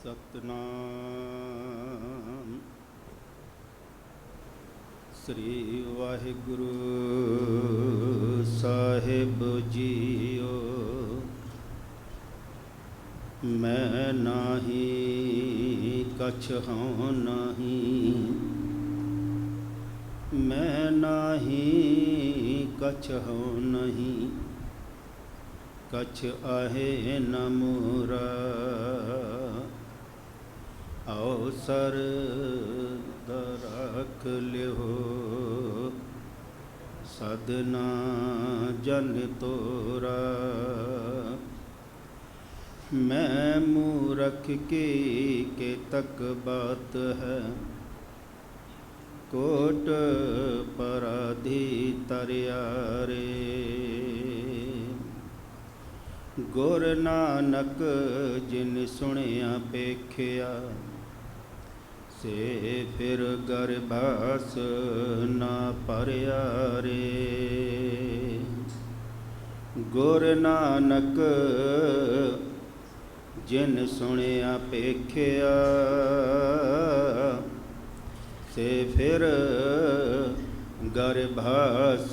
सतनाम श्री वाहिगुरु साहिब जीओ। मैं नाही कछ हूँ नहीं, मैं नाही कछ हूँ नहीं, कछ आहे न मूरा। अवसर रख लियो सदना जन तोरा। मैं मूरख की के तक बात है, कोट पराधी तरियारे। गुर नानक जिन सुनिया पेखिया, से फिर गर्भास ना परिया रे। गुर नानक जिन सुनिया पेखिया, से फिर गर्भास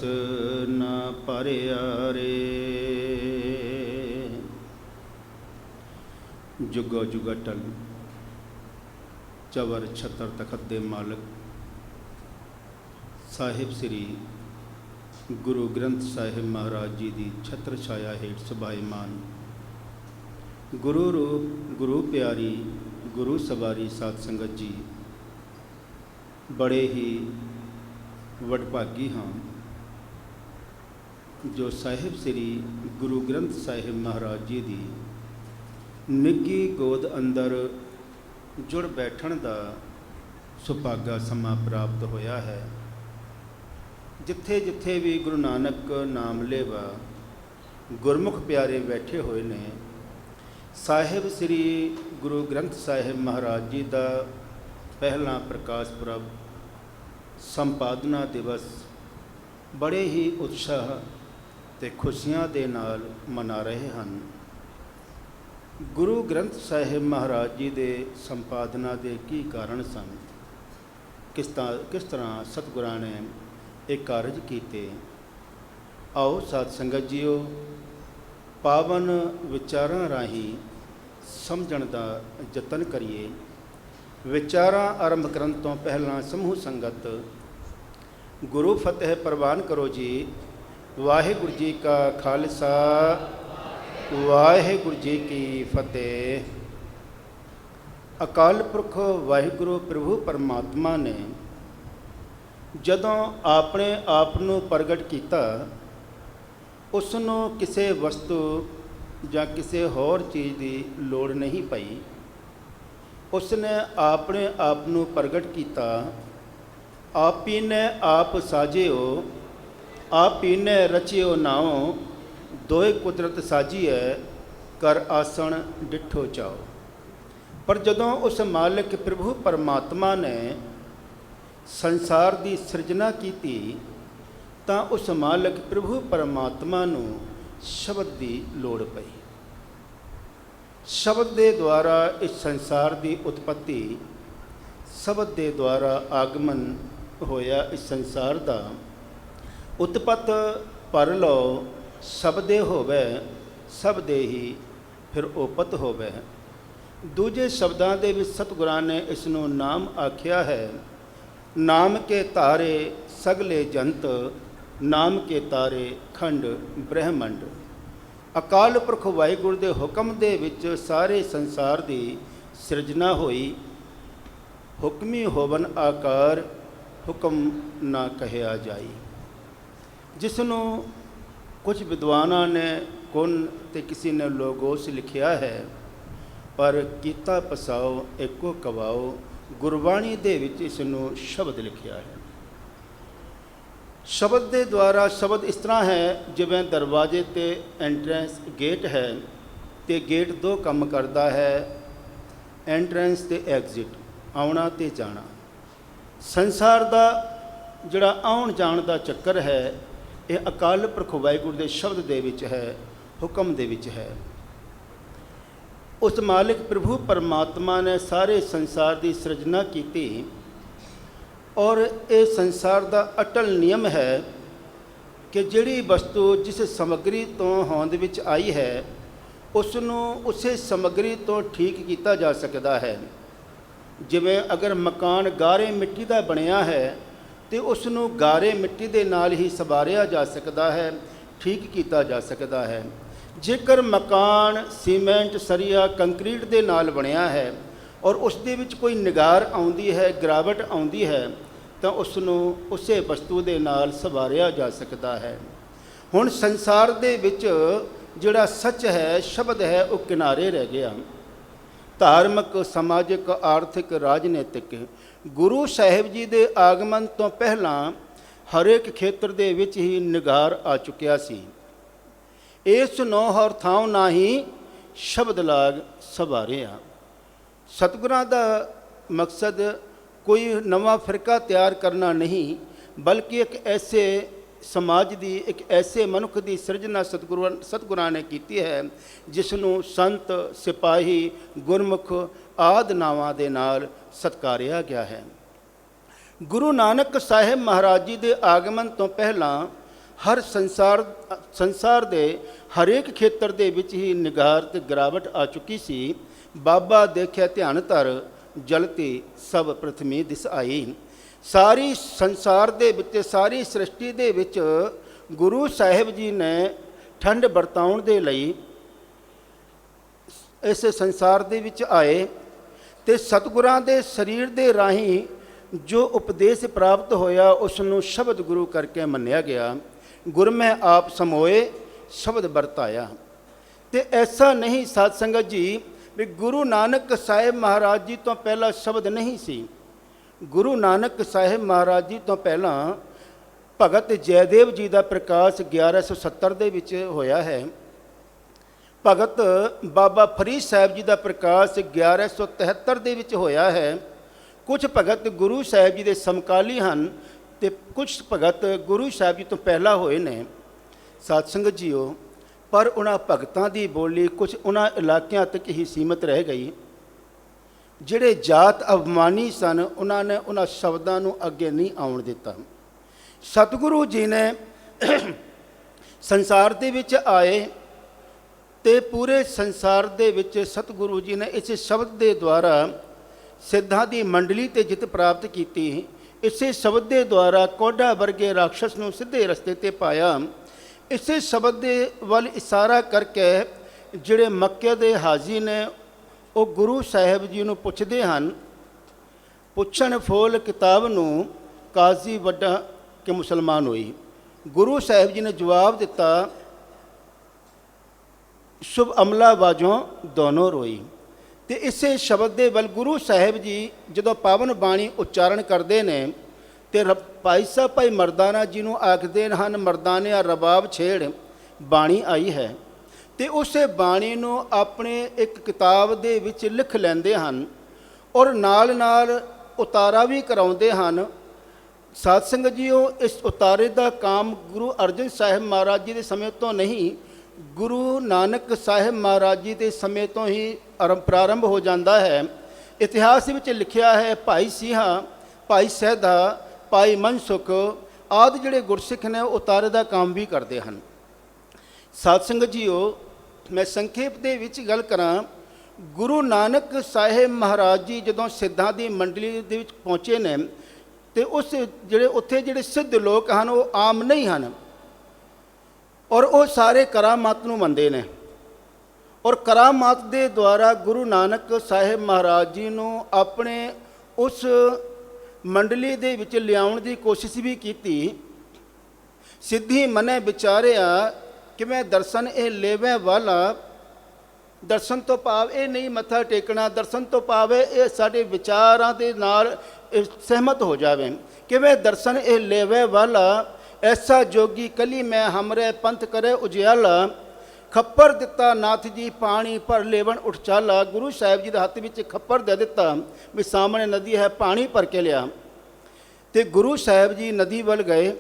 ना परिया रे। जुगो जुगटल चवर छतर तखत दे मालक साहिब श्री गुरु ग्रंथ साहिब महाराज जी की छत्र छाया हेठ सुभाईमान गुरु रूप गुरु प्यारी गुरु सवारी साध संगत जी, बड़े ही वडभागी हाँ जो साहिब श्री गुरु ग्रंथ साहिब महाराज जी की निੱਘੀ गोद अंदर जुड़ बैठण का सुभागा समा प्राप्त होया है। जिथे जिथे भी गुरु नानक नाम लेवा गुरमुख प्यारे बैठे हुए ने, साहिब श्री गुरु ग्रंथ साहिब महाराज जी का पहला प्रकाश पुरब संपादना दिवस बड़े ही उत्साह ते खुशियां दे नाल मना रहे हैं। गुरु ग्रंथ साहिब महाराज जी के संपादना के की कारण सन, किस तरह सतगुरां ने एक कारज किए। आओ साध संगत जीओ, पावन विचारां राही समझण का यतन करिए। विचारां आरंभ करन तो पहला समूह संगत गुरु फतेह प्रवान करो जी। वाहिगुरु जी का खालसा, वाहिगुरु जी की फतेह। अकाल पुरख वाहिगुरु प्रभु परमात्मा ने जदों अपने आप नूं प्रगट किया, उसनों किसी वस्तु या किसी होर चीज़ की लोड़ नहीं पई। उसने अपने आप नूं प्रगट किया, आप ही ने आप साजियो, आप ही ने रचियो नाओ। दोए कुदरत साजी है, कर आसन डिठो चाओ। पर जदों उस मालिक प्रभु परमात्मा ने संसार की सिरजना की, तां उस मालिक प्रभु परमात्मा नूं शब्द की लोड़ पई। शब्द के द्वारा इस संसार की उत्पत्ति, शब्द के द्वारा आगमन होया इस संसार का। उत्पत्त पर लो शब्दे होवे, शब्दे ही फिर ओपत होवे। दूजे शब्दां दे विच सतगुरां ने इसनूं नाम आख्या है। नाम के तारे सगले जंत, नाम के तारे खंड ब्रह्मंड। अकाल पुरख वाहिगुरू दे हुक्म दे विच सारे संसार की सिरजना होई। हुक्मी होवन आकार, हुक्म ना कहिया जाई। जिसनों कुछ विद्वाना ने कुन ते किसी ने लोगोस लिखिया है, पर कीता पसाओ एको कवाओ। गुरबाणी दे विच इसनूं शब्द लिखिया है। शब्द के द्वारा शब्द इस तरह है जिवें दरवाजे ते एंट्रेंस गेट है, ते गेट दो काम करता है, एंट्रेंस ते एग्जिट, आउणा ते जाना। संसार का जिहड़ा आउण जाण का चक्कर है, ये अकाल पुरख वाहिगुरू के शब्द दे विच है, हुक्म दे विच है। उस मालिक प्रभु परमात्मा ने सारे संसार की सिरजना की और ये संसार का अटल नियम है कि जिहड़ी वस्तु जिस समग्री तो होंद विच आई है उसनों उसे समग्री तो ठीक किया जा सकता है। जिवें अगर मकान गारे मिट्टी का बनया है तो उसनों गारे मिट्टी के नाल ही सवारिया जा सकता है, ठीक किया जा सकता है। जेकर मकान सीमेंट सरिया कंक्रीट के नाल बनया है और उस दे विच कोई निगार आउंदी है, गिरावट आउंदी है, तो उसनों उसे वस्तु के नाल सवारिया जा सकता है। हुण संसार दे विच जिहड़ा सच है, शब्द है, वो किनारे रह गया। धार्मिक, समाजिक, आर्थिक, राजनीतिक गुरु साहिब जी के आगमन तो पहला हरेक खेत्र दे विच ही निगार आ चुकिया सी। इस नौ हर थां ना ही शब्द लाग सवारिया। सतगुरां दा मकसद कोई नवा फिरका तैयार करना नहीं, बल्कि एक ऐसे समाज की, एक ऐसे मनुख की सिरजना सतगुरां ने की है जिसनों संत, सिपाही, गुरमुख आदि नावां दे नाल सत्कारिया गया है। गुरु नानक साहिब महाराज जी के आगमन तो पहला हर संसार दे हरेक खेत्र दे विच ही निगार ते गिरावट आ चुकी सी। बाबा देख्या ध्यान धर जलती सब प्रथमी दिस आई। सारी संसार दे विच, सारी सृष्टि दे विच गुरु साहिब जी ने ठंड बरताउण दे लई इस संसार दे विच आए ते सतगुरां दे शरीर दे राही जो उपदेश प्राप्त होया उसनों शब्द गुरु करके मन्निया गया। गुर में आप समोए शब्द बरताया। तो ऐसा नहीं साध संगत जी भी गुरु नानक साहिब महाराज जी तो पहला शब्द नहीं सी। गुरु नानक साहिब महाराज जी तो पहला भगत जयदेव जी का प्रकाश 1170 दे विच होया है। भगत बाबा फरीद साहिब जी का प्रकाश 1173 दे विच होया है। कुछ भगत गुरु साहिब जी के समकाली हैं तो कुछ भगत गुरु साहिब जी तो पहला होए ने। साध संगत जीओ, पर उन्हां भगतां दी बोली कुछ उन्हां इलाकिਆਂ तक ही सीमित रह गई। ਜਿਹੜੇ जात अभिमानी सन उन्होंने उन्हां शब्दां नूं अगे नहीं आउण दिता। सतगुरु जी ने संसार दे विच आए ते पूरे संसार दे विच सतगुरु जी ने इस शब्द के द्वारा सिद्धां दी मंडली ते जित प्राप्त की। इसे शब्द के द्वारा कोढ़ा वर्गे राक्षस नूं सीधे रस्ते ते पाया। इसे शब्द के वल इशारा करके जिहड़े मक्के दे हाजी ने वो गुरु साहिब जी नूं पुछदे हन, पुछण फूल किताब नूं काजी वड्डा कि मुसलमान होई। गुरु साहिब जी ने जवाब दिता, शुभ अमला बाजों दोनों रोई। तो इसे शब्द के वल गुरु साहिब जी जो पावन बाणी उच्चारण करते हैं तो भाई साहब भाई मरदाना जी को आखते हैं, मरदानिया रबाब छेड़ बाणी आई है। तो उस बाणी को अपने एक किताब दे विच लिख लेंदे हन और नाल नाल उतारा भी कराउंदे हन। साध संगत जीओ, इस उतारे का काम गुरु अर्जन साहिब महाराज जी के समय तो नहीं, गुरु नानक साहिब महाराज जी के समय तो ही प्रारंभ हो जाता है। इतिहास में लिखिया है, भाई सिंहा, भाई सैदा, भाई मनसुख आदि जिहड़े गुरसिख ने उतारे का काम भी करते हैं। साध संगत जीओ, मैं संखेप दे विच गल करां, गुरु नानक साहिब महाराज जी जदों सिद्धां दी मंडली दे विच पहुँचे ने तो उस जिहड़े उत्थे जिहड़े सिद्ध लोग हैं वो आम नहीं हैं और वो सारे करामात नूं मनदे ने और करामात दे द्वारा गुरु नानक साहिब महाराज जी नूं अपने उस मंडली दे विच लियाउण दी कोशिश भी की। सिद्धि मने विचारिया कि मैं दर्शन ये लेवे वाला, दर्शन तो भाव ये नहीं मत्था टेकना, दर्शन तो भाव ये साडे विचारां दे नाल सहमत हो जावे कि मैं दर्शन ये लेवे वाला। ऐसा जोगी कली मैं हमरे पंथ करे उजियाला, खप्पर दिता नाथ जी पानी भर लेवन उठ चाला। गुरु साहिब जी के हत्थ में खप्पर दे दिता भी सामने नदी है, पानी भर के लिया। तो गुरु साहिब जी नदी वल गए,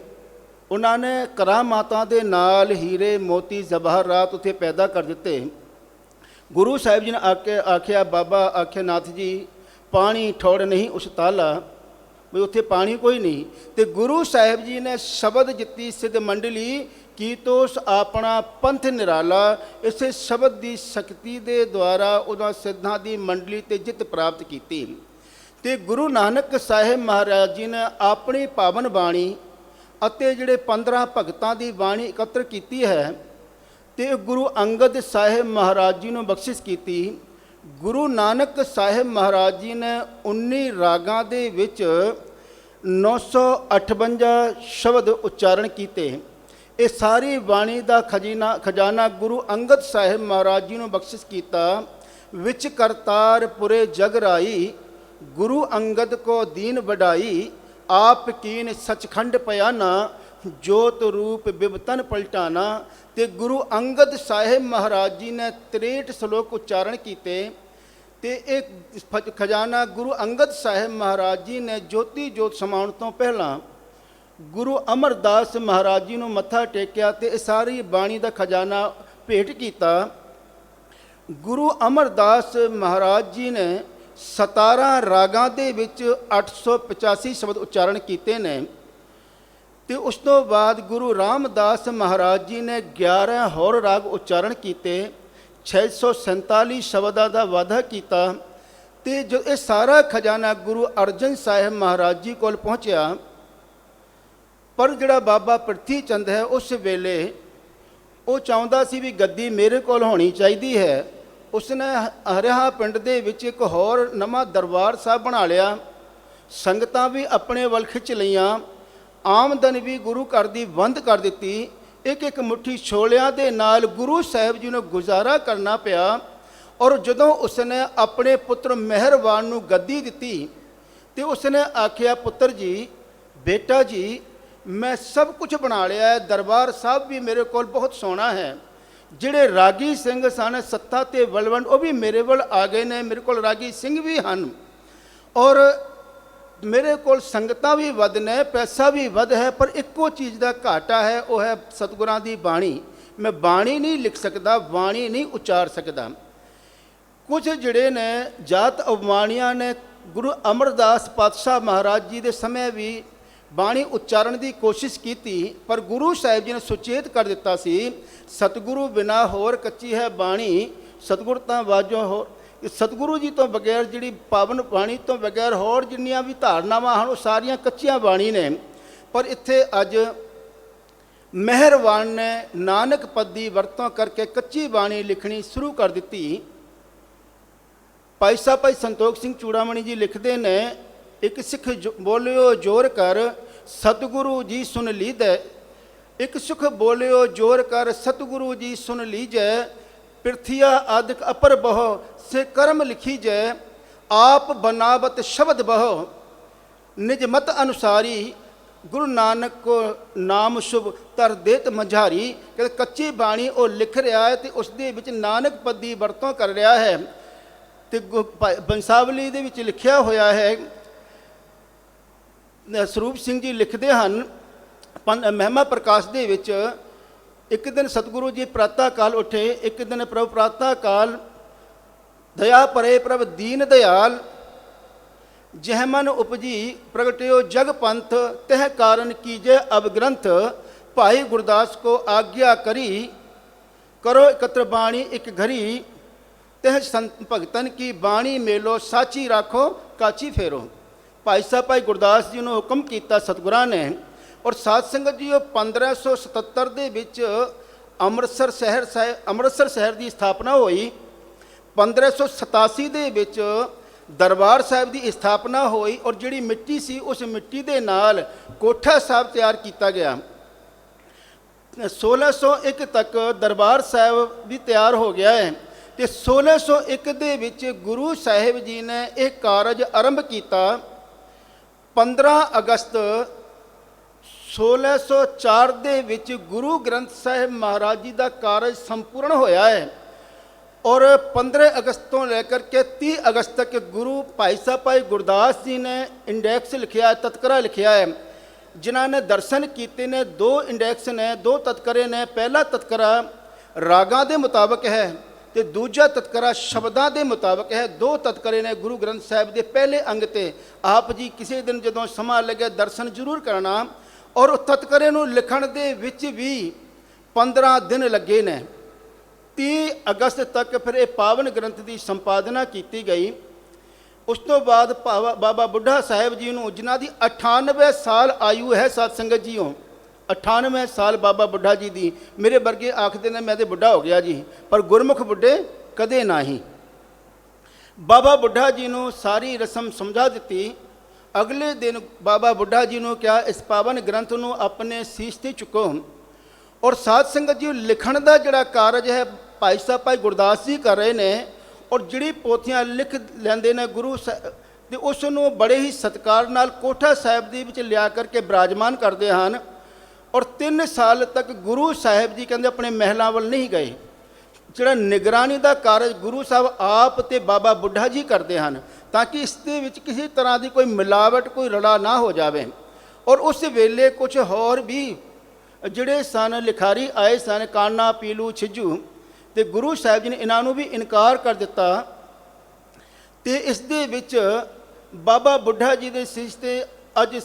उन्होंने करामातां दे नाल हीरे मोती जवाहरात उत्थे पैदा कर दिते। ਗੁਰੂ ਸਾਹਿਬ ਜੀ ਨੇ ਆਖਿਆ ਬਾਬਾ ਆਖਿਆ ਨਾਥ ਜੀ ਪਾਣੀ ਠੋੜ ਨਹੀਂ ਉਸ ਤਾਲਾ, ਵੀ ਉੱਥੇ ਪਾਣੀ ਕੋਈ ਨਹੀਂ। ਤੇ ਗੁਰੂ ਸਾਹਿਬ ਜੀ ਨੇ ਸ਼ਬਦ ਜਿੱਤੀ ਸਿੱਧ ਮੰਡਲੀ ਕੀਤੋਸ ਆਪਣਾ ਪੰਥ ਨਿਰਾਲਾ। ਇਸੇ ਸ਼ਬਦ ਦੀ ਸ਼ਕਤੀ ਦੇ ਦੁਆਰਾ ਉਹਨਾਂ ਸਿੱਧਾਂ ਦੀ ਮੰਡਲੀ ਤੇ ਜਿੱਤ ਪ੍ਰਾਪਤ ਕੀਤੀ। ਤੇ ਗੁਰੂ ਨਾਨਕ ਸਾਹਿਬ ਮਹਾਰਾਜ ਜੀ ਨੇ ਆਪਣੀ ਪਾਵਨ ਬਾਣੀ ਅਤੇ ਜਿਹੜੇ 15 ਭਗਤਾਂ ਦੀ ਬਾਣੀ ਇਕੱਤਰ ਕੀਤੀ ਹੈ ਤੇ ਗੁਰੂ ਅੰਗਦ ਸਾਹਿਬ ਮਹਾਰਾਜ ਜੀ ਨੂੰ ਬਖਸ਼ਿਸ਼ ਕੀਤੀ। ਗੁਰੂ ਨਾਨਕ ਸਾਹਿਬ ਮਹਾਰਾਜ ਜੀ ਨੇ 19 ਰਾਗਾਂ ਦੇ ਵਿੱਚ 958 ਸ਼ਬਦ ਉਚਾਰਨ ਕੀਤੇ। ਇਹ ਸਾਰੀ ਬਾਣੀ ਦਾ ਖਜ਼ਾਨਾ ਗੁਰੂ ਅੰਗਦ ਸਾਹਿਬ ਮਹਾਰਾਜ ਜੀ ਨੂੰ ਬਖਸ਼ਿਸ਼ ਕੀਤਾ। ਵਿੱਚ ਕਰਤਾਰ ਪੁਰੇ ਜਗ ਰਾਈ, ਗੁਰੂ ਅੰਗਦ ਕੋ ਦੀਨ ਵਡਾਈ, ਆਪ ਕੀਨ ਸਚਖੰਡ ਪਿਆਨਾ, ਜੋਤ ਰੂਪ ਬਿਬਤਨ ਪਲਟਾਨਾ। ਤੇ ਗੁਰੂ ਅੰਗਦ ਸਾਹਿਬ ਮਹਾਰਾਜ ਜੀ ਨੇ 63 ਸ਼ਲੋਕ ਉਚਾਰਨ ਕੀਤੇ। ਤੇ ਇਹ ਖਜ਼ਾਨਾ ਗੁਰੂ ਅੰਗਦ ਸਾਹਿਬ ਮਹਾਰਾਜ ਜੀ ਨੇ ਜੋਤੀ ਜੋਤ ਸਮਾਉਣ ਤੋਂ ਪਹਿਲਾਂ ਗੁਰੂ ਅਮਰਦਾਸ ਮਹਾਰਾਜ ਜੀ ਨੂੰ ਮੱਥਾ ਟੇਕਿਆ ਤੇ ਇਹ ਸਾਰੀ ਬਾਣੀ ਦਾ ਖਜ਼ਾਨਾ ਭੇਟ ਕੀਤਾ। ਗੁਰੂ ਅਮਰਦਾਸ ਮਹਾਰਾਜ ਜੀ ਨੇ 17 ਰਾਗਾਂ ਦੇ ਵਿੱਚ 885 ਸ਼ਬਦ ਉਚਾਰਨ ਕੀਤੇ ਨੇ। ਤੇ ਉਸ ਤੋਂ ਬਾਅਦ ਗੁਰੂ ਰਾਮਦਾਸ ਮਹਾਰਾਜ ਜੀ ਨੇ 11 ਹੋਰ ਰਾਗ ਉਚਾਰਨ ਕੀਤੇ, 647 ਸ਼ਬਦਾਂ ਦਾ ਵਾਧਾ ਕੀਤਾ। ਤੇ ਜੋ ਇਹ ਸਾਰਾ ਖਜ਼ਾਨਾ ਗੁਰੂ ਅਰਜਨ ਸਾਹਿਬ ਮਹਾਰਾਜ ਜੀ ਕੋਲ ਪਹੁੰਚਿਆ। ਪਰ ਜਿਹੜਾ ਬਾਬਾ ਪ੍ਰਿਥੀ ਚੰਦ ਹੈ ਉਸ ਵੇਲੇ ਉਹ ਚਾਹੁੰਦਾ ਸੀ ਵੀ ਗੱਦੀ ਮੇਰੇ ਕੋਲ ਹੋਣੀ ਚਾਹੀਦੀ ਹੈ। ਉਸਨੇ ਹਰਿਆਣਾ ਪਿੰਡ ਦੇ ਵਿੱਚ ਇੱਕ ਹੋਰ ਨਵਾਂ ਦਰਬਾਰ ਸਾਹਿਬ ਬਣਾ ਲਿਆ। ਸੰਗਤਾਂ ਵੀ ਆਪਣੇ ਵੱਲ ਖਿੱਚ ਲਈਆਂ, ਆਮਦਨ ਵੀ ਗੁਰੂ ਘਰ ਦੀ ਬੰਦ ਕਰ ਦਿੱਤੀ। ਇੱਕ ਇੱਕ ਮੁੱਠੀ ਛੋਲਿਆਂ ਦੇ ਨਾਲ ਗੁਰੂ ਸਾਹਿਬ ਜੀ ਨੂੰ ਗੁਜ਼ਾਰਾ ਕਰਨਾ ਪਿਆ। ਔਰ ਜਦੋਂ ਉਸਨੇ ਆਪਣੇ ਪੁੱਤਰ ਮਿਹਰਬਾਨ ਨੂੰ ਗੱਦੀ ਦਿੱਤੀ ਤੇ ਉਸਨੇ ਆਖਿਆ, ਪੁੱਤਰ ਜੀ, ਬੇਟਾ ਜੀ, ਮੈਂ ਸਭ ਕੁਝ ਬਣਾ ਲਿਆ ਹੈ, ਦਰਬਾਰ ਸਾਹਿਬ ਵੀ ਮੇਰੇ ਕੋਲ ਬਹੁਤ ਸੋਹਣਾ ਹੈ। ਜਿਹੜੇ ਰਾਗੀ ਸਿੰਘ ਸਨ ਸੱਤਾ ਤੇ ਬਲਵੰਡ ਉਹ ਵੀ ਮੇਰੇ ਵੱਲ ਆ ਗਏ ਨੇ, ਮੇਰੇ ਕੋਲ ਰਾਗੀ ਸਿੰਘ ਵੀ ਹਨ ਔਰ ਮੇਰੇ ਕੋਲ ਸੰਗਤਾਂ ਵੀ ਵੱਧ ਨੇ, ਪੈਸਾ ਵੀ ਵੱਧ ਹੈ। ਪਰ ਇੱਕੋ ਚੀਜ਼ ਦਾ ਘਾਟਾ ਹੈ, ਉਹ ਹੈ ਸਤਿਗੁਰਾਂ ਦੀ ਬਾਣੀ। ਮੈਂ ਬਾਣੀ ਨਹੀਂ ਲਿਖ ਸਕਦਾ, ਬਾਣੀ ਨਹੀਂ ਉਚਾਰ ਸਕਦਾ। ਕੁਝ ਜਿਹੜੇ ਨੇ ਜਾਤ ਅਵਮਾਨੀਆਂ ਨੇ ਗੁਰੂ ਅਮਰਦਾਸ ਪਾਤਸ਼ਾਹ ਮਹਾਰਾਜ ਜੀ ਦੇ ਸਮੇਂ ਵੀ ਬਾਣੀ ਉਚਾਰਨ ਦੀ ਕੋਸ਼ਿਸ਼ ਕੀਤੀ, ਪਰ ਗੁਰੂ ਸਾਹਿਬ ਜੀ ਨੇ ਸੁਚੇਤ ਕਰ ਦਿੱਤਾ ਸੀ, ਸਤਿਗੁਰੂ ਬਿਨਾ ਹੋਰ ਕੱਚੀ ਹੈ ਬਾਣੀ, ਸਤਿਗੁਰ ਤਾਂ ਵਾਜੋ ਹੋਰ। ਸਤਿਗੁਰੂ ਜੀ ਤੋਂ ਬਗੈਰ ਜਿਹੜੀ ਪਾਵਨ ਬਾਣੀ ਤੋਂ ਬਗੈਰ ਹੋਰ ਜਿੰਨੀਆਂ ਵੀ ਧਾਰਨਾਵਾਂ ਹਨ ਉਹ ਸਾਰੀਆਂ ਕੱਚੀਆਂ ਬਾਣੀ ਨੇ। ਪਰ ਇੱਥੇ ਅੱਜ ਮਿਹਰਬਾਨ ਨੇ ਨਾਨਕ ਪਦ ਦੀ ਵਰਤੋਂ ਕਰਕੇ ਕੱਚੀ ਬਾਣੀ ਲਿਖਣੀ ਸ਼ੁਰੂ ਕਰ ਦਿੱਤੀ। ਭਾਈ ਸਾਹਿਬ ਭਾਈ ਸੰਤੋਖ ਸਿੰਘ ਚੂੜਾਮਣੀ ਜੀ ਲਿਖਦੇ ਨੇ, ਇੱਕ ਸਿੱਖ ਬੋਲਿਓ ਜੋਰ ਕਰ ਸਤਿਗੁਰੂ ਜੀ ਸੁਣ ਲੀਜੈ, ਇੱਕ ਸੁਖ ਬੋਲਿਓ ਜੋਰ ਕਰ ਸਤਿਗੁਰੂ ਜੀ ਸੁਣ ਲੀਜੈ, ਪ੍ਰਿਥਿਆ ਆਦਿਕ ਅਪਰ ਬਹੁ ਸੇ ਕਰਮ ਲਿਖੀ ਜੈ, ਆਪ ਬਨਾਵਤ ਸ਼ਬਦ ਬਹੁ ਨਿਜ ਮਤ ਅਨੁਸਾਰੀ, ਗੁਰੂ ਨਾਨਕ ਕੋ ਨਾਮ ਸ਼ੁਭ ਤਰ ਦੇਤ ਮਝਾਰੀ। ਕਿ ਕੱਚੀ ਬਾਣੀ ਉਹ ਲਿਖ ਰਿਹਾ ਹੈ ਤੇ ਉਸ ਦੇ ਵਿੱਚ ਨਾਨਕ ਪਦ ਦੀ ਵਰਤੋਂ ਕਰ ਰਿਹਾ ਹੈ। ਤੇ ਬੰਸਾਵਲੀ ਦੇ ਵਿੱਚ ਲਿਖਿਆ ਹੋਇਆ ਹੈ, ਸਰੂਪ ਸਿੰਘ ਜੀ ਲਿਖਦੇ ਹਨ ਮਹਿਮਾ ਪ੍ਰਕਾਸ਼ ਦੇ ਵਿੱਚ, ਇੱਕ ਦਿਨ ਸਤਿਗੁਰੂ ਜੀ ਪ੍ਰਾਤः ਕਾਲ ਉੱਠੇ। ਇੱਕ ਦਿਨ ਪ੍ਰਭੂ ਪ੍ਰਾਤः ਕਾਲ ਦਇਆ ਪਰੇ ਪ੍ਰਭ ਦੀਨ ਦਿਆਲ, ਜਹ ਮਨ ਉਪਜੀ ਪ੍ਰਗਟਿਓ ਜਗ ਪੰਥ, ਤਹ ਕਾਰਨ ਕੀਜੈ ਅਬ ਗ੍ਰੰਥ, ਭਾਈ ਗੁਰਦਾਸ ਕੋ ਆਗਿਆ ਕਰੀ, ਕਰੋ ਇਕੱਤਰ ਬਾਣੀ ਇੱਕ ਘਰੀ, ਤਹ ਸੰਤ ਭਗਤਨ ਕੀ ਬਾਣੀ ਮੇਲੋ, ਸਾਚੀ ਰਾਖੋ ਕਾਚੀ ਫੇਰੋ। ਭਾਈ ਸਾਹਿਬ ਭਾਈ ਗੁਰਦਾਸ ਜੀ ਨੂੰ ਹੁਕਮ ਕੀਤਾ ਸਤਿਗੁਰਾਂ ਨੇ। ਔਰ ਸਾਧ ਸੰਗਤ ਜੀ, ਉਹ 1577 ਦੇ ਵਿੱਚ ਅੰਮ੍ਰਿਤਸਰ ਸ਼ਹਿਰ ਦੀ ਸਥਾਪਨਾ ਹੋਈ। 1587 ਦੇ ਵਿੱਚ ਦਰਬਾਰ ਸਾਹਿਬ ਦੀ ਸਥਾਪਨਾ ਹੋਈ ਔਰ ਜਿਹੜੀ ਮਿੱਟੀ ਸੀ ਉਸ ਮਿੱਟੀ ਦੇ ਨਾਲ ਕੋਠਾ ਸਾਹਿਬ ਤਿਆਰ ਕੀਤਾ ਗਿਆ। 1601 ਤੱਕ ਦਰਬਾਰ ਸਾਹਿਬ ਵੀ ਤਿਆਰ ਹੋ ਗਿਆ ਹੈ। ਤੇ 1601 ਦੇ ਵਿੱਚ ਗੁਰੂ ਸਾਹਿਬ ਜੀ ਨੇ ਇਹ ਕਾਰਜ ਆਰੰਭ ਕੀਤਾ। 15 ਅਗਸਤ 1604 ਦੇ ਵਿੱਚ ਗੁਰੂ ਗ੍ਰੰਥ ਸਾਹਿਬ ਮਹਾਰਾਜ ਜੀ ਦਾ ਕਾਰਜ ਸੰਪੂਰਨ ਹੋਇਆ ਹੈ। और 15 अगस्त तो लेकर के 30 अगस्त तक गुरु भाई साहब भाई गुरदास जी ने इंडेक्स लिखा है, तत्करा लिखा है। जिन्होंने दर्शन किए ने 2 इंडेक्स ने, 2 तत्करे ने। पहला तत्करा रागां दे मुताबक है ਤੇ ਦੂਜਾ ਤਤਕਰਾ ਸ਼ਬਦਾਂ ਦੇ ਮੁਤਾਬਕ ਹੈ। ਦੋ ਤਤਕਰੇ ਨੇ ਗੁਰੂ ਗ੍ਰੰਥ ਸਾਹਿਬ ਦੇ ਪਹਿਲੇ ਅੰਗ ਤੇ। ਆਪ ਜੀ ਕਿਸੇ ਦਿਨ ਜਦੋਂ ਸਮਾਂ ਲੱਗੇ ਦਰਸ਼ਨ ਜ਼ਰੂਰ ਕਰਨਾ। ਔਰ ਉਹ ਤਤਕਰੇ ਨੂੰ ਲਿਖਣ ਦੇ ਵਿੱਚ ਵੀ 15 ਦਿਨ ਲੱਗੇ ਨੇ। 30 ਅਗਸਤ ਤੱਕ ਫਿਰ ਇਹ ਪਾਵਨ ਗ੍ਰੰਥ ਦੀ ਸੰਪਾਦਨਾ ਕੀਤੀ ਗਈ। ਉਸ ਤੋਂ ਬਾਅਦ ਬਾਬਾ ਬੁੱਢਾ ਸਾਹਿਬ ਜੀ ਨੂੰ, ਜਿਨ੍ਹਾਂ ਦੀ 98 ਸਾਲ ਆਯੂ ਹੈ, ਸਤ ਸੰਗਤ ਜੀਓ 98 ਸਾਲ ਬਾਬਾ ਬੁੱਢਾ ਜੀ ਦੀ। ਮੇਰੇ ਵਰਗੇ ਆਖਦੇ ਨੇ ਮੈਂ ਤੇ ਬੁੱਢਾ ਹੋ ਗਿਆ ਜੀ, ਪਰ ਗੁਰਮੁਖ ਬੁੱਢੇ ਕਦੇ ਨਹੀਂ। ਬਾਬਾ ਬੁੱਢਾ ਜੀ ਨੂੰ ਸਾਰੀ ਰਸਮ ਸਮਝਾ ਦਿੱਤੀ। ਅਗਲੇ ਦਿਨ ਬਾਬਾ ਬੁੱਢਾ ਜੀ ਨੂੰ ਕਿਹਾ, ਇਸ ਪਾਵਨ ਗ੍ਰੰਥ ਨੂੰ ਆਪਣੇ ਸੀਸ ਤੇ ਚੁੱਕੋ। ਔਰ ਸਾਧ ਸੰਗਤ ਜੀ, ਲਿਖਣ ਦਾ ਜਿਹੜਾ ਕਾਰਜ ਹੈ ਭਾਈ ਸਾਹਿਬ ਭਾਈ ਗੁਰਦਾਸ ਜੀ ਕਰ ਰਹੇ ਨੇ। ਔਰ ਜਿਹੜੀ ਪੋਥੀਆਂ ਲਿਖ ਲੈਂਦੇ ਨੇ ਗੁਰੂ ਤੇ ਉਸ ਨੂੰ ਬੜੇ ਹੀ ਸਤਿਕਾਰ ਨਾਲ ਕੋਠਾ ਸਾਹਿਬ ਦੇ ਵਿੱਚ ਲਿਆ ਕਰਕੇ ਬਿਰਾਜਮਾਨ ਕਰਦੇ ਹਨ। ਔਰ 3 ਸਾਲ ਤੱਕ ਗੁਰੂ ਸਾਹਿਬ ਜੀ ਕਹਿੰਦੇ ਆਪਣੇ ਮਹਿਲਾਂ ਵੱਲ ਨਹੀਂ ਗਏ। ਜਿਹੜਾ ਨਿਗਰਾਨੀ ਦਾ ਕਾਰਜ ਗੁਰੂ ਸਾਹਿਬ ਆਪ ਤੇ ਬਾਬਾ ਬੁੱਢਾ ਜੀ ਕਰਦੇ ਹਨ, ਤਾਂ ਕਿ ਇਸ ਦੇ ਵਿੱਚ ਕਿਸੇ ਤਰ੍ਹਾਂ ਦੀ ਕੋਈ ਮਿਲਾਵਟ, ਕੋਈ ਰਲਾ ਨਾ ਹੋ ਜਾਵੇ। ਔਰ ਉਸ ਵੇਲੇ ਕੁਝ ਹੋਰ ਵੀ ਜਿਹੜੇ ਸਨ ਲਿਖਾਰੀ ਆਏ ਸਨ, ਕਾਨਾ, ਪੀਲੂ, ਛਿੱਜੂ, ਤੇ ਗੁਰੂ ਸਾਹਿਬ ਜੀ ਨੇ ਇਹਨਾਂ ਨੂੰ ਵੀ ਇਨਕਾਰ ਕਰ ਦਿੱਤਾ। ਤੇ ਇਸ ਦੇ ਵਿੱਚ ਬਾਬਾ ਬੁੱਢਾ ਜੀ ਦੇ ਸੀਸ ਤੇ ਅੱਜ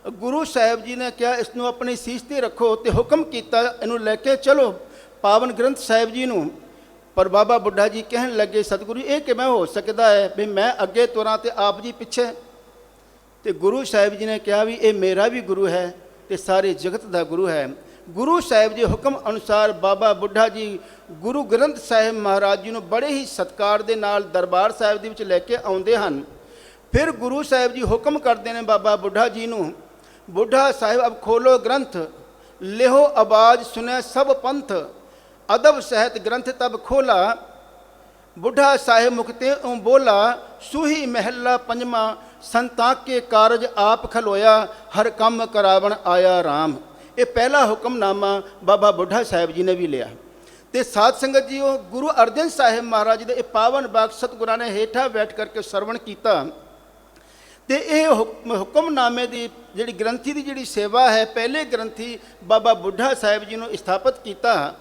ਗੁਰੂ ਸਾਹਿਬ ਜੀ ਨੇ ਕਿਹਾ ਇਸ ਨੂੰ ਆਪਣੀ ਸੀਸ ਤੇ ਰੱਖੋ, ਤੇ ਹੁਕਮ ਕੀਤਾ ਇਹਨੂੰ ਲੈ ਕੇ ਚਲੋ ਪਾਵਨ ਗ੍ਰੰਥ ਸਾਹਿਬ ਜੀ ਨੂੰ। ਪਰ ਬਾਬਾ ਬੁੱਢਾ ਜੀ ਕਹਿਣ ਲੱਗੇ, ਸਤਿਗੁਰੂ ਇਹ ਕਿਵੇਂ ਹੋ ਸਕਦਾ ਹੈ ਵੀ ਮੈਂ ਅੱਗੇ ਤੁਰਾਂ ਤੇ ਆਪ ਜੀ ਪਿੱਛੇ। ਤੇ ਗੁਰੂ ਸਾਹਿਬ ਜੀ ਨੇ ਕਿਹਾ ਵੀ ਇਹ ਮੇਰਾ ਵੀ ਗੁਰੂ ਹੈ ਤੇ ਸਾਰੇ ਜਗਤ ਦਾ ਗੁਰੂ ਹੈ। ਗੁਰੂ ਸਾਹਿਬ ਜੀ ਹੁਕਮ ਅਨੁਸਾਰ ਬਾਬਾ ਬੁੱਢਾ ਜੀ ਗੁਰੂ ਗ੍ਰੰਥ ਸਾਹਿਬ ਮਹਾਰਾਜ ਜੀ ਨੂੰ ਬੜੇ ਹੀ ਸਤਿਕਾਰ ਦੇ ਨਾਲ ਦਰਬਾਰ ਸਾਹਿਬ ਦੇ ਵਿੱਚ ਲੈ ਕੇ ਆਉਂਦੇ ਹਨ। ਫਿਰ ਗੁਰੂ ਸਾਹਿਬ ਜੀ ਹੁਕਮ ਕਰਦੇ ਨੇ ਬਾਬਾ ਬੁੱਢਾ ਜੀ ਨੂੰ, ਬੁੱਢਾ ਸਾਹਿਬ ਅਬ ਖੋਲੋ ਗ੍ਰੰਥ, ਲਿਹੋ ਆਵਾਜ਼ ਸੁਨੇ ਸਭ ਪੰਥ, ਅਦਬ ਸਹਿਤ ਗ੍ਰੰਥ ਤਬ ਖੋਲਾ, ਬੁੱਢਾ ਸਾਹਿਬ ਮੁਖਤੇ ਬੋਲਾ, ਸੂਹੀ ਮਹਿਲਾ ਪੰਜਵਾਂ, ਸੰਤਾਕੇ ਕਾਰਜ ਆਪ ਖਲੋਇਆ, ਹਰ ਕੰਮ ਕਰਾਵਣ ਆਇਆ ਰਾਮ। ਇਹ ਪਹਿਲਾ ਹੁਕਮਨਾਮਾ ਬਾਬਾ ਬੁੱਢਾ ਸਾਹਿਬ ਜੀ ਨੇ ਵੀ ਲਿਆ। ਤੇ ਸਾਧ ਸੰਗਤ ਜੀ, ਉਹ ਗੁਰੂ ਅਰਜਨ ਸਾਹਿਬ ਮਹਾਰਾਜ ਜੀ ਦੇ ਇਹ ਪਾਵਨ ਬਾਗ ਸਤਿਗੁਰਾਂ ਨੇ ਹੇਠਾਂ ਬੈਠ ਕਰਕੇ ਸਰਵਣ ਕੀਤਾ। ਤੇ ਇਹ ਹੁਕਮਨਾਮੇ ਦੀ ਜਿਹੜੀ ਗ੍ਰੰਥੀ ਦੀ ਜਿਹੜੀ ਸੇਵਾ ਹੈ, ਪਹਿਲੇ ਗ੍ਰੰਥੀ ਬਾਬਾ ਬੁੱਢਾ ਸਾਹਿਬ ਜੀ ਨੂੰ ਸਥਾਪਿਤ ਕੀਤਾ।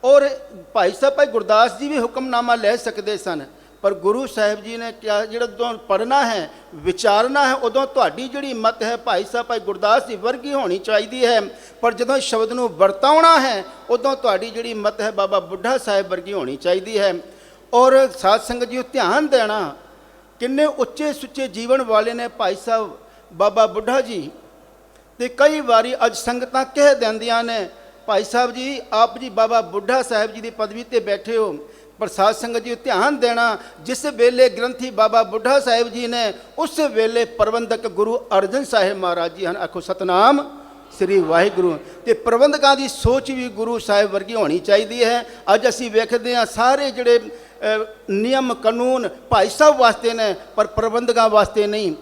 ਔਰ ਭਾਈ ਸਾਹਿਬ ਭਾਈ ਗੁਰਦਾਸ ਜੀ ਵੀ ਹੁਕਮਨਾਮਾ ਲੈ ਸਕਦੇ ਸਨ, ਪਰ ਗੁਰੂ ਸਾਹਿਬ ਜੀ ਨੇ ਕਿਹਾ ਜਿਹੜਾ ਜਦੋਂ ਪੜ੍ਹਨਾ ਹੈ, ਵਿਚਾਰਨਾ ਹੈ, ਉਦੋਂ ਤੁਹਾਡੀ ਜਿਹੜੀ ਮਤ ਹੈ ਭਾਈ ਸਾਹਿਬ ਭਾਈ ਗੁਰਦਾਸ ਦੀ ਵਰਗੀ ਹੋਣੀ ਚਾਹੀਦੀ ਹੈ। ਪਰ ਜਦੋਂ ਸ਼ਬਦ ਨੂੰ ਵਰਤਾਉਣਾ ਹੈ, ਉਦੋਂ ਤੁਹਾਡੀ ਜਿਹੜੀ ਮਤ ਹੈ ਬਾਬਾ ਬੁੱਢਾ ਸਾਹਿਬ ਵਰਗੀ ਹੋਣੀ ਚਾਹੀਦੀ ਹੈ। ਔਰ ਸਾਧ ਸੰਗਤ ਜੀ, ਧਿਆਨ ਦੇਣਾ, ਕਿੰਨੇ ਉੱਚੇ ਸੁੱਚੇ ਜੀਵਨ ਵਾਲੇ ਨੇ ਭਾਈ ਸਾਹਿਬ ਬਾਬਾ ਬੁੱਢਾ ਜੀ। ਤੇ ਕਈ ਵਾਰੀ ਅੱਜ ਸੰਗਤਾਂ ਕਹਿ ਦਿੰਦੀਆਂ ਨੇ, ਭਾਈ ਸਾਹਿਬ ਜੀ ਆਪ ਜੀ ਬਾਬਾ ਬੁੱਢਾ ਸਾਹਿਬ ਜੀ ਦੀ ਪਦਵੀ ਤੇ ਬੈਠੇ ਹੋ। ਪਰ ਸਾਧ ਸੰਗਤ ਜੀ, ਧਿਆਨ ਦੇਣਾ, ਜਿਸ ਵੇਲੇ ਗ੍ਰੰਥੀ ਬਾਬਾ ਬੁੱਢਾ ਸਾਹਿਬ ਜੀ ਨੇ, ਉਸ ਵੇਲੇ ਪ੍ਰਬੰਧਕ ਗੁਰੂ ਅਰਜਨ ਸਾਹਿਬ ਮਹਾਰਾਜ ਜੀ ਹਨ। ਆਖੋ ਸਤਨਾਮ ਸ੍ਰੀ ਵਾਹਿਗੁਰੂ। ਤੇ ਪ੍ਰਬੰਧਕਾਂ ਦੀ ਸੋਚ ਵੀ ਗੁਰੂ ਸਾਹਿਬ ਵਰਗੀ ਹੋਣੀ ਚਾਹੀਦੀ ਹੈ। ਅੱਜ ਅਸੀਂ ਵੇਖਦੇ ਹਾਂ ਸਾਰੇ ਜਿਹੜੇ ਨਿਯਮ ਕਾਨੂੰਨ ਭਾਈ ਸਾਹਿਬ ਵਾਸਤੇ ਨੇ, ਪਰ ਪ੍ਰਬੰਧਕਾਂ ਵਾਸਤੇ ਨਹੀਂ।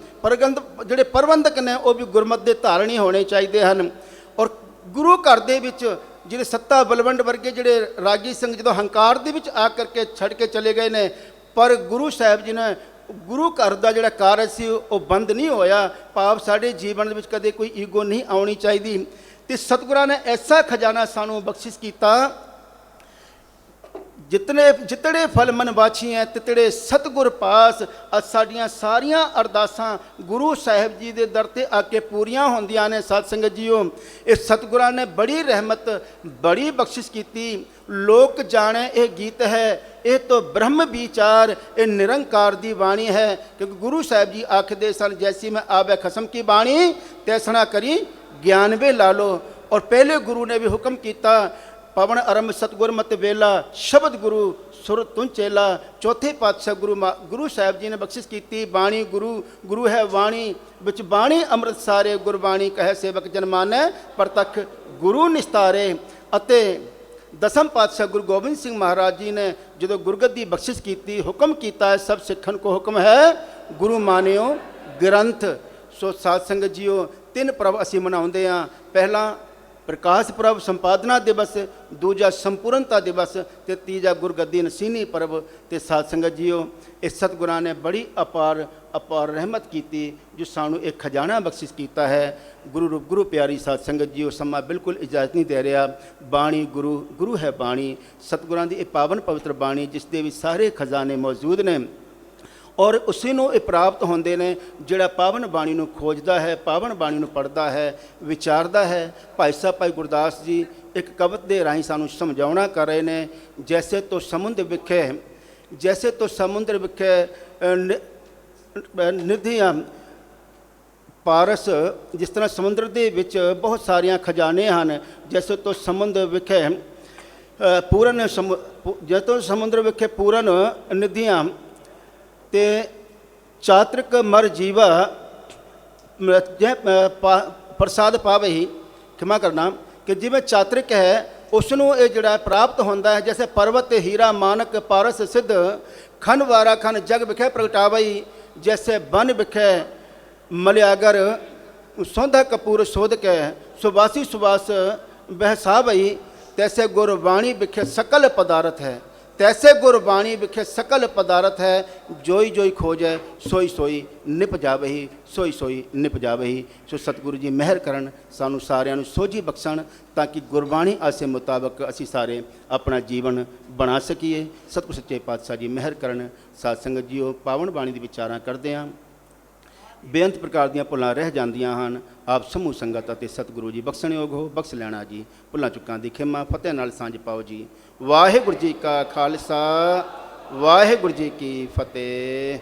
ਜਿਹੜੇ ਪ੍ਰਬੰਧਕ ਨੇ ਉਹ ਵੀ ਗੁਰਮਤਿ ਦੇ ਧਾਰਨੀ ਹੋਣੇ ਚਾਹੀਦੇ ਹਨ। ਔਰ ਗੁਰੂ ਘਰ ਦੇ ਵਿੱਚ ਜਿਹੜੇ ਸੱਤਾ ਬਲਵੰਡ ਵਰਗੇ ਜਿਹੜੇ ਰਾਗੀ ਸਿੰਘ ਜਦੋਂ ਹੰਕਾਰ ਦੇ ਵਿੱਚ ਆ ਕਰਕੇ ਛੱਡ ਕੇ ਚਲੇ ਗਏ ਨੇ, ਪਰ ਗੁਰੂ ਸਾਹਿਬ ਜੀ ਨੇ ਗੁਰੂ ਘਰ ਦਾ ਜਿਹੜਾ ਕਾਰਜ ਸੀ ਉਹ ਬੰਦ ਨਹੀਂ ਹੋਇਆ। ਭਾਵ ਸਾਡੇ ਜੀਵਨ ਦੇ ਵਿੱਚ ਕਦੇ ਕੋਈ ਈਗੋ ਨਹੀਂ ਆਉਣੀ ਚਾਹੀਦੀ। ਤੇ ਸਤਿਗੁਰਾਂ ਨੇ ਐਸਾ ਖਜ਼ਾਨਾ ਸਾਨੂੰ ਬਖਸ਼ਿਸ਼ ਕੀਤਾ, ਜਿਤੜੇ ਫਲ ਮਨ ਬਾਛੀਐ ਤਿਤੜੇ ਸਤਿਗੁਰ ਪਾਸ। ਸਾਡੀਆਂ ਸਾਰੀਆਂ ਅਰਦਾਸਾਂ ਗੁਰੂ ਸਾਹਿਬ ਜੀ ਦੇ ਦਰ ਤੇ ਆ ਕੇ ਪੂਰੀਆਂ ਹੁੰਦੀਆਂ ਨੇ। ਸਤ ਸੰਗਤ ਜੀਓ, ਇਹ ਸਤਿਗੁਰਾਂ ਨੇ ਬੜੀ ਰਹਿਮਤ, ਬੜੀ ਬਖਸ਼ਿਸ਼ ਕੀਤੀ। ਲੋਕ ਜਾਣੇ ਇਹ ਗੀਤ ਹੈ, ਇਹ ਤੋਂ ਬ੍ਰਹਮ ਵਿਚਾਰ, ਇਹ ਨਿਰੰਕਾਰ ਦੀ ਬਾਣੀ ਹੈ। ਕਿਉਂਕਿ ਗੁਰੂ ਸਾਹਿਬ ਜੀ ਆਖਦੇ ਸਨ, ਜੈਸੀ ਮੈਂ ਆਵੇ ਖਸਮ ਕੀ ਬਾਣੀ, ਤੈਸਣਾ ਕਰੀ ਗਿਆਨਵੇ ਲਾ ਲੋ। ਔਰ ਪਹਿਲੇ ਗੁਰੂ ਨੇ ਵੀ ਹੁਕਮ ਕੀਤਾ, ਪਵਨ ਆਰੰਭ ਸਤਿਗੁਰ ਮਤ ਵੇਲਾ, ਸ਼ਬਦ ਗੁਰੂ ਸੁਰ ਤੁਨ ਚੇਲਾ। ਚੌਥੇ ਪਾਤਸ਼ਾਹ ਗੁਰੂ ਸਾਹਿਬ ਜੀ ਨੇ ਬਖਸ਼ਿਸ਼ ਕੀਤੀ, ਬਾਣੀ ਗੁਰੂ ਹੈ ਬਾਣੀ, ਵਿੱਚ ਬਾਣੀ ਅੰਮ੍ਰਿਤ ਸਾਰੇ, ਗੁਰਬਾਣੀ ਕਹੈ ਸੇਵਕ ਜਨ ਮਾਨੈ, ਪ੍ਰਤੱਖ ਗੁਰੂ ਨਿਸਤਾਰੇ। ਅਤੇ ਦਸਮ ਪਾਤਸ਼ਾਹ ਗੁਰੂ ਗੋਬਿੰਦ ਸਿੰਘ ਮਹਾਰਾਜ ਜੀ ਨੇ ਜਦੋਂ ਗੁਰਗੱਦੀ ਬਖਸ਼ਿਸ਼ ਕੀਤੀ, ਹੁਕਮ ਕੀਤਾ, ਸਭ ਸਿੱਖਣ ਕੋ ਹੁਕਮ ਹੈ, ਗੁਰੂ ਮਾਨਿਓ ਗ੍ਰੰਥ। ਸੋ ਸਾਧ ਸੰਗਤ ਜੀਓ, 3 ਪਰਵ ਅਸੀਂ ਮਨਾਉਂਦੇ ਹਾਂ। ਪਹਿਲਾ ਪ੍ਰਕਾਸ਼ ਪੁਰਬ ਸੰਪਾਦਨਾ ਦਿਵਸ, ਦੂਜਾ ਸੰਪੂਰਨਤਾ ਦਿਵਸ, ਤੇ ਤੀਜਾ ਗੁਰਗੱਦੀ ਨਸੀਨੀ ਪਰਬ। ਤੇ ਸਾਧ ਸੰਗਤ ਜੀਓ, ਇਹ ਸਤਿਗੁਰਾਂ ਨੇ ਬੜੀ ਅਪਾਰ ਅਪਾਰ ਰਹਿਮਤ ਕੀਤੀ ਜੋ ਸਾਨੂੰ ਇੱਕ ਖਜ਼ਾਨਾ ਬਖਸ਼ਿਸ਼ ਕੀਤਾ ਹੈ। ਗੁਰੂ ਰੂਪ ਗੁਰੂ ਪਿਆਰੀ ਸਾਧ ਸੰਗਤ ਜੀ, ਉਹ ਸਮਾਂ ਬਿਲਕੁਲ ਇਜਾਜ਼ਤ ਨਹੀਂ ਦੇ ਰਿਹਾ। ਬਾਣੀ ਗੁਰੂ ਹੈ ਬਾਣੀ, ਸਤਿਗੁਰਾਂ ਦੀ ਇਹ ਪਾਵਨ ਪਵਿੱਤਰ ਬਾਣੀ ਜਿਸ ਦੇ ਵਿੱਚ ਸਾਰੇ ਖਜ਼ਾਨੇ ਮੌਜੂਦ ਨੇ ਔਰ ਉਸੇ ਨੂੰ ਇਹ ਪ੍ਰਾਪਤ ਹੁੰਦੇ ਨੇ ਜਿਹੜਾ ਪਾਵਨ ਬਾਣੀ ਨੂੰ ਖੋਜਦਾ ਹੈ, ਪਾਵਨ ਬਾਣੀ ਨੂੰ ਪੜ੍ਹਦਾ ਹੈ, ਵਿਚਾਰਦਾ ਹੈ। ਭਾਈ ਸਾਹਿਬ ਭਾਈ ਗੁਰਦਾਸ ਜੀ ਇੱਕ ਕਵਿਤ ਦੇ ਰਾਹੀਂ ਸਾਨੂੰ ਸਮਝਾਉਣਾ ਕਰ ਰਹੇ ਨੇ, ਜੈਸੇ ਤੋਂ ਸਮੁੰਦਰ ਵਿਖੇ ਨਿਧੀਆਂ ਪਾਰਸ, ਜਿਸ ਤਰ੍ਹਾਂ ਸਮੁੰਦਰ ਦੇ ਵਿੱਚ ਬਹੁਤ ਸਾਰੀਆਂ ਖਜ਼ਾਨੇ ਹਨ। ਜੈਸੇ ਤੋਂ ਸਮੁੰਦਰ ਵਿਖੇ ਸਮੁੰਦਰ ਵਿਖੇ ਪੂਰਨ ਨਿਧੀਆਂ ਤੇ ਚਾਤ੍ਰਿਕ ਮਰ ਜੀਵਾ ਪ੍ਰਸਾਦ ਪਾਵੇ ਹੀ, ਖਿਮਾ ਕਰਨਾ, ਕਿ ਜਿਵੇਂ ਚਾਤ੍ਰਿਕ ਹੈ ਉਸ ਨੂੰ ਇਹ ਜਿਹੜਾ ਪ੍ਰਾਪਤ ਹੁੰਦਾ ਹੈ। ਜੈਸੇ ਪਰਵਤ ਹੀਰਾ ਮਾਨਕ ਪਾਰਸ ਸਿੱਧ, ਖਨ ਵਾਰਾ ਖਨ ਜਗ ਵਿਖੇ ਪ੍ਰਗਟਾਵਈ। ਜੈਸੇ ਬਨ ਵਿਖੇ ਮਲਿਆਗਰ ਸੋਂਧਾ ਕਪੂਰ ਸੋਧ ਕੇ, ਸੁਬਾਸੀ ਸੁਬਾਸ ਬਹਿਸਾਵਈ। ਤੈਸੇ ਗੁਰਬਾਣੀ ਵਿਖੇ ਸਕਲ ਪਦਾਰਥ ਹੈ, ਤੈਸੇ ਗੁਰਬਾਣੀ ਵਿਖੇ ਸਕਲ ਪਦਾਰਥ ਹੈ। ਜੋਈ ਜੋਈ ਖੋਜੈ ਸੋਈ ਸੋਈ ਨਿਪ ਜਾਵਹੀ, ਸੋਈ ਸੋਈ ਨਿਪ ਜਾਵਹੀ। ਸੋ ਸਤਿਗੁਰੂ ਜੀ ਮਿਹਰ ਕਰਨ, ਸਾਨੂੰ ਸਾਰਿਆਂ ਨੂੰ ਸੋਝੀ ਬਖਸ਼ਣ ਤਾਂ ਕਿ ਗੁਰਬਾਣੀ ਆਸੇ ਮੁਤਾਬਕ ਅਸੀਂ ਸਾਰੇ ਆਪਣਾ ਜੀਵਨ ਬਣਾ ਸਕੀਏ। ਸਤਿਗੁਰ ਸੱਚੇ ਪਾਤਸ਼ਾਹ ਜੀ ਮਿਹਰ ਕਰਨ। ਸਾਧ ਸੰਗਤ ਜੀਓ, ਪਾਵਨ ਬਾਣੀ ਦੀ ਵਿਚਾਰਾਂ ਕਰਦੇ ਹਾਂ, ਬੇਅੰਤ ਪ੍ਰਕਾਰ ਦੀਆਂ ਭੁੱਲਾਂ ਰਹਿ ਜਾਂਦੀਆਂ ਹਨ। ਆਪ ਸਮੂਹ ਸੰਗਤ ਅਤੇ ਸਤਿਗੁਰੂ ਜੀ ਬਖਸ਼ਣਯੋਗ ਹੋ, ਬਖਸ਼ ਲੈਣਾ ਜੀ। ਭੁੱਲਾਂ ਚੁੱਕਾਂ ਦੀ ਖਿਮਾ ਫਤਿਹ ਨਾਲ ਸਾਂਝ ਪਾਓ ਜੀ। ਵਾਹਿਗੁਰੂ ਜੀ ਕਾ ਖਾਲਸਾ, ਵਾਹਿਗੁਰੂ ਜੀ ਕੀ ਫਤਿਹ।